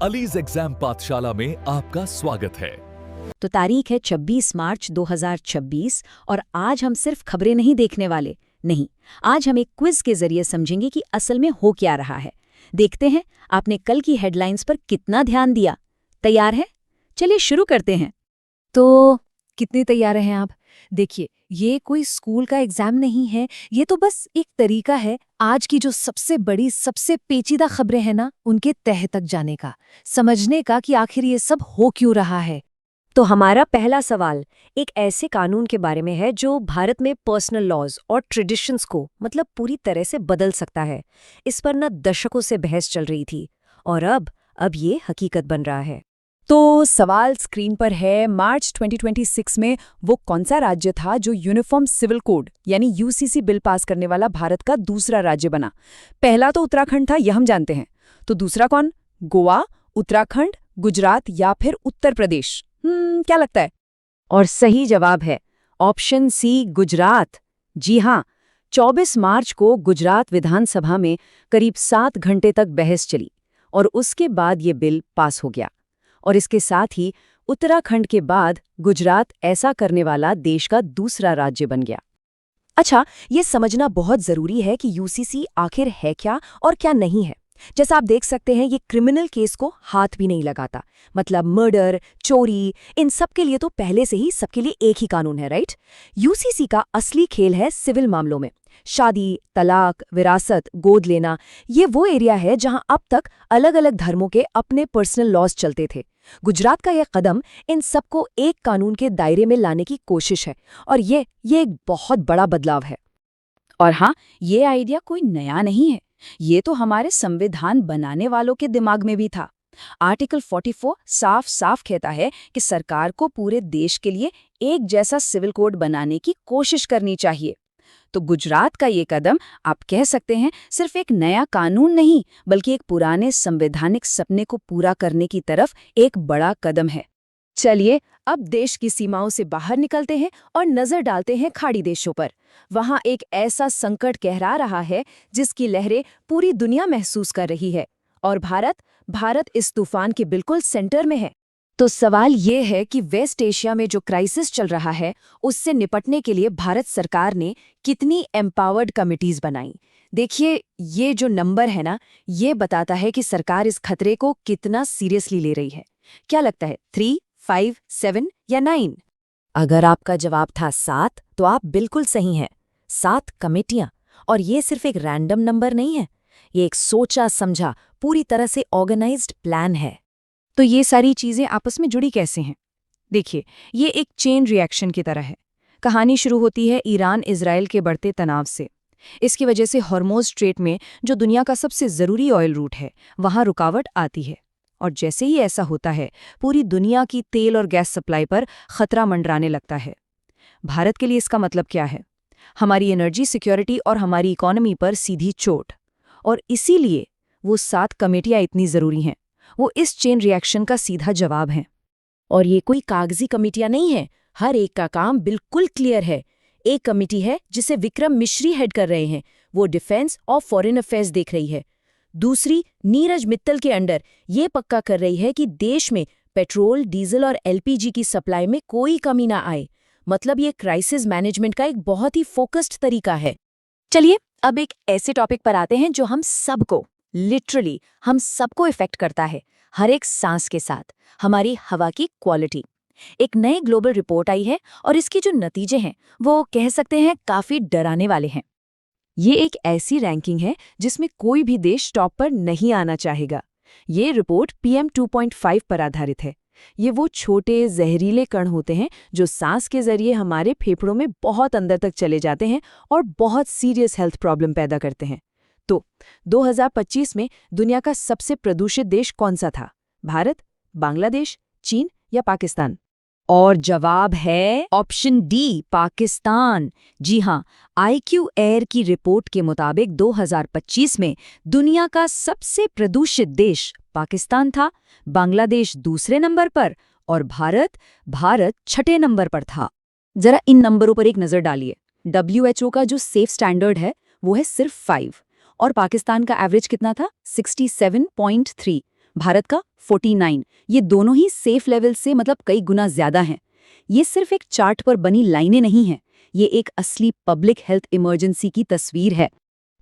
Allies exam पाठशाला में आपका स्वागत है। तो तारीख है 26 मार्च 2026 और आज हम सिर्फ खबरें नहीं देखने वाले। नहीं, आज हम एक क्विज के जरिए समझेंगे कि असल में हो क्या रहा है। देखते हैं आपने कल की हेडलाइंस पर कितना ध्यान दिया। तैयार है? चलिए शुरू करते हैं। तो कितने तैयार हैं आप? देखिए, ये कोई स्कूल का एग्जाम नहीं है, ये तो बस एक तरीका है आज की जो सबसे बड़ी, सबसे पेचीदा खबरें हैं ना, उनके तह तक जाने का, समझने का कि आखिर ये सब हो क्यों रहा है। तो हमारा पहला सवाल एक ऐसे कानून के बारे में है जो भारत में पर्सनल लॉज और ट्रेडिशंस को मतलब पूरी तरह से बदल सकता है। इस पर न दशकों से बहस चल रही थी और अब ये हकीकत बन रहा है। तो सवाल स्क्रीन पर है। मार्च 2026 में वो कौन सा राज्य था जो यूनिफॉर्म सिविल कोड यानी यूसीसी बिल पास करने वाला भारत का दूसरा राज्य बना? पहला तो उत्तराखंड था, यह हम जानते हैं। तो दूसरा कौन? गोवा, उत्तराखंड, गुजरात या फिर उत्तर प्रदेश? क्या लगता है? और सही जवाब है ऑप्शन सी, गुजरात। जी हाँ, 24 मार्च को गुजरात विधानसभा में करीब 7 घंटे तक बहस चली और उसके बाद ये बिल पास हो गया। और इसके साथ ही उत्तराखंड के बाद गुजरात ऐसा करने वाला देश का दूसरा राज्य बन गया। अच्छा, ये समझना बहुत जरूरी है कि यूसीसी आखिर है क्या और क्या नहीं है। जैसा आप देख सकते हैं, ये क्रिमिनल केस को हाथ भी नहीं लगाता। मतलब मर्डर, चोरी, इन सब के लिए तो पहले से ही सबके लिए एक ही कानून है, राइट? यूसीसी का असली खेल है सिविल मामलों में। शादी, तलाक, विरासत, गोद लेना, ये वो एरिया है जहां अब तक अलग अलग धर्मों के अपने पर्सनल लॉज चलते थे। गुजरात का यह कदम इन सबको एक कानून के दायरे में लाने की कोशिश है और ये एक बहुत बड़ा बदलाव है। और हाँ, ये आइडिया कोई नया नहीं है। ये तो हमारे संविधान बनाने वालों के दिमाग में भी था। आर्टिकल 44 साफ साफ कहता है कि सरकार को पूरे देश के लिए एक जैसा सिविल कोड बनाने की कोशिश करनी चाहिए। तो गुजरात का ये कदम आप कह सकते हैं सिर्फ एक नया कानून नहीं, बल्कि एक पुराने संवैधानिक सपने को पूरा करने की तरफ एक बड़ा कदम है। चलिए अब देश की सीमाओं से बाहर निकलते हैं और नजर डालते हैं खाड़ी देशों पर। वहां एक ऐसा संकट गहरा रहा है जिसकी लहरें पूरी दुनिया महसूस कर रही है और भारत इस तूफान के बिल्कुल सेंटर में है। तो सवाल ये है कि वेस्ट एशिया में जो क्राइसिस चल रहा है उससे निपटने के लिए भारत सरकार ने कितनी एम्पावर्ड कमिटीज बनाई। देखिए, ये जो नंबर है ना, ये बताता है कि सरकार इस खतरे को कितना सीरियसली ले रही है। क्या लगता है, 3, 5, 7 या 9? अगर आपका जवाब था 7 तो आप बिल्कुल सही हैं। 7 कमेटियां। और ये सिर्फ एक रैंडम नंबर नहीं है, ये एक सोचा समझा पूरी तरह से ऑर्गेनाइज्ड प्लान है। तो ये सारी चीजें आपस में जुड़ी कैसे हैं? देखिए, ये एक चेन रिएक्शन की तरह है। कहानी शुरू होती है ईरान इजराइल के बढ़ते तनाव से। इसकी वजह से हॉर्मोज स्ट्रेट में, जो दुनिया का सबसे जरूरी ऑयल रूट है, वहां रुकावट आती है। और जैसे ही ऐसा होता है, पूरी दुनिया की तेल और गैस सप्लाई पर खतरा मंडराने लगता है। भारत के लिए इसका मतलब क्या है? हमारी एनर्जी सिक्योरिटी और हमारी इकोनॉमी पर सीधी चोट। और इसीलिए वो 7 कमेटियां इतनी जरूरी हैं। वो इस चेन रिएक्शन का सीधा जवाब हैं। और ये कोई कागजी कमेटियां नहीं है, हर एक का काम बिल्कुल क्लियर है। एक कमेटी है जिसे विक्रम मिश्री हेड कर रहे हैं, वो डिफेंस और फॉरेन अफेयर्स देख रही है। दूसरी नीरज मित्तल के अंडर ये पक्का कर रही है कि देश में पेट्रोल, डीजल और एलपीजी की सप्लाई में कोई कमी ना आए। मतलब ये क्राइसिस मैनेजमेंट का एक बहुत ही फोकस्ड तरीका है। चलिए अब एक ऐसे टॉपिक पर आते हैं जो हम सबको, लिटरली हम सबको इफेक्ट करता है, हर एक सांस के साथ, हमारी हवा की क्वालिटी। एक नई ग्लोबल रिपोर्ट आई है और इसके जो नतीजे हैं वो कह सकते हैं काफी डराने वाले हैं। ये एक ऐसी रैंकिंग है जिसमें कोई भी देश टॉप पर नहीं आना चाहेगा। ये रिपोर्ट PM 2.5 पर आधारित है। ये वो छोटे जहरीले कण होते हैं जो सांस के जरिए हमारे फेफड़ों में बहुत अंदर तक चले जाते हैं और बहुत सीरियस हेल्थ प्रॉब्लम पैदा करते हैं। तो 2025 में दुनिया का सबसे प्रदूषित देश कौन सा था? भारत, बांग्लादेश, चीन या पाकिस्तान? और जवाब है ऑप्शन डी, पाकिस्तान। जी हाँ, IQ एयर की रिपोर्ट के मुताबिक 2025 में दुनिया का सबसे प्रदूषित देश पाकिस्तान था, बांग्लादेश दूसरे नंबर पर और भारत छठे नंबर पर था। जरा इन नंबरों पर एक नजर डालिए। WHO का जो सेफ स्टैंडर्ड है वो है सिर्फ 5 और पाकिस्तान का एवरेज कितना था? 67.3। भारत का 49, ये दोनों ही सेफ लेवल से मतलब कई गुना ज्यादा हैं। ये सिर्फ एक चार्ट पर बनी लाइनें नहीं हैं, ये एक असली पब्लिक हेल्थ इमरजेंसी की तस्वीर है।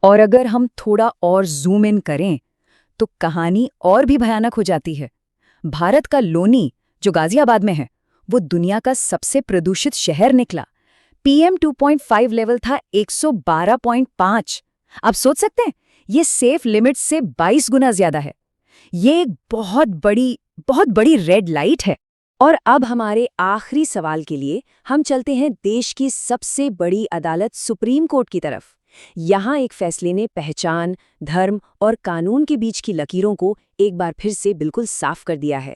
और अगर हम थोड़ा और जूम इन करें तो कहानी और भी भयानक हो जाती है। भारत का लोनी, जो गाजियाबाद में है, वो दुनिया का सबसे प्रदूषित शहर निकला। PM 2.5 लेवल था 112.5। आप सोच सकते हैं, ये सेफ लिमिट से 22 गुना ज्यादा है। ये एक बहुत बड़ी रेड लाइट है। और अब हमारे आखिरी सवाल के लिए हम चलते हैं देश की सबसे बड़ी अदालत सुप्रीम कोर्ट की तरफ। यहाँ एक फैसले ने पहचान, धर्म और कानून के बीच की लकीरों को एक बार फिर से बिल्कुल साफ कर दिया है।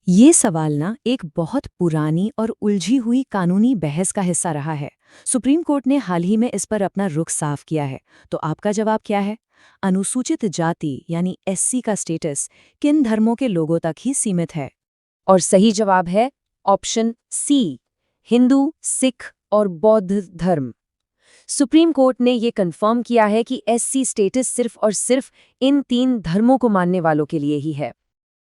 ये सवाल ना एक बहुत पुरानी और उलझी हुई कानूनी बहस का हिस्सा रहा है। सुप्रीम कोर्ट ने हाल ही में इस पर अपना रुख साफ किया है। तो आपका जवाब क्या है? अनुसूचित जाति यानी SC का स्टेटस किन धर्मों के लोगों तक ही सीमित है? और सही जवाब है ऑप्शन सी, हिंदू, सिख और बौद्ध धर्म। सुप्रीम कोर्ट ने ये कंफर्म किया है कि SC स्टेटस सिर्फ और सिर्फ इन 3 धर्मों को मानने वालों के लिए ही है।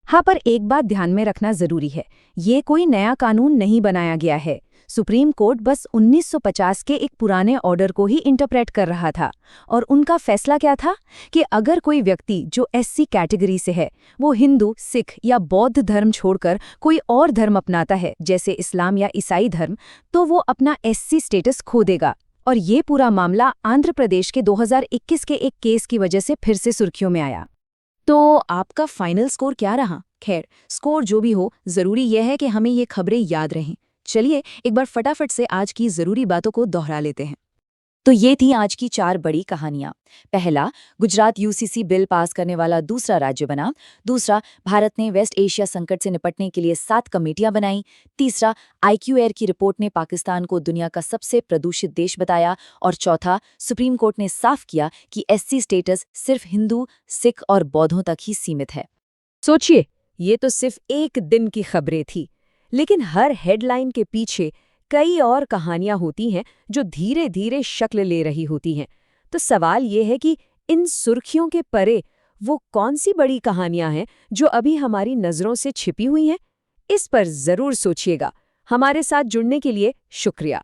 हाँ, पर एक बात ध्यान में रखना जरूरी है, ये कोई नया कानून नहीं बनाया गया है। सुप्रीम कोर्ट बस 1950 के एक पुराने ऑर्डर को ही इंटरप्रेट कर रहा था। और उनका फैसला क्या था कि अगर कोई व्यक्ति जो SC कैटेगरी से है, वो हिंदू, सिख या बौद्ध धर्म छोड़कर कोई और धर्म अपनाता है, जैसे इस्लाम या ईसाई धर्म, तो वो अपना SC स्टेटस खो देगा। और ये पूरा मामला आंध्र प्रदेश के 2021 के एक केस की वजह से फिर से सुर्खियों में आया। तो आपका फाइनल स्कोर क्या रहा? खैर, स्कोर जो भी हो, जरूरी यह है कि हमें ये खबरें याद रहें। चलिए एक बार फटाफट से आज की जरूरी बातों को दोहरा लेते हैं। तो ये थी आज की 4 बड़ी कहानियां। पहला, गुजरात UCC बिल पास करने वाला दूसरा राज्य बना। दूसरा, भारत ने वेस्ट एशिया संकट से निपटने के लिए 7 कमेटियां बनाई। तीसरा, IQAir की रिपोर्ट ने पाकिस्तान को दुनिया का सबसे प्रदूषित देश बताया। और चौथा, सुप्रीम कोर्ट ने साफ किया कि SC स्टेटस सिर्फ हिंदू, सिख और बौद्धों तक ही सीमित है। सोचिए, ये तो सिर्फ एक दिन की खबरें थी, लेकिन हर हेडलाइन के पीछे कई और कहानियां होती हैं जो धीरे धीरे शक्ल ले रही होती हैं। तो सवाल ये है कि इन सुर्खियों के परे वो कौन सी बड़ी कहानियां हैं जो अभी हमारी नज़रों से छिपी हुई हैं? इस पर जरूर सोचिएगा। हमारे साथ जुड़ने के लिए शुक्रिया।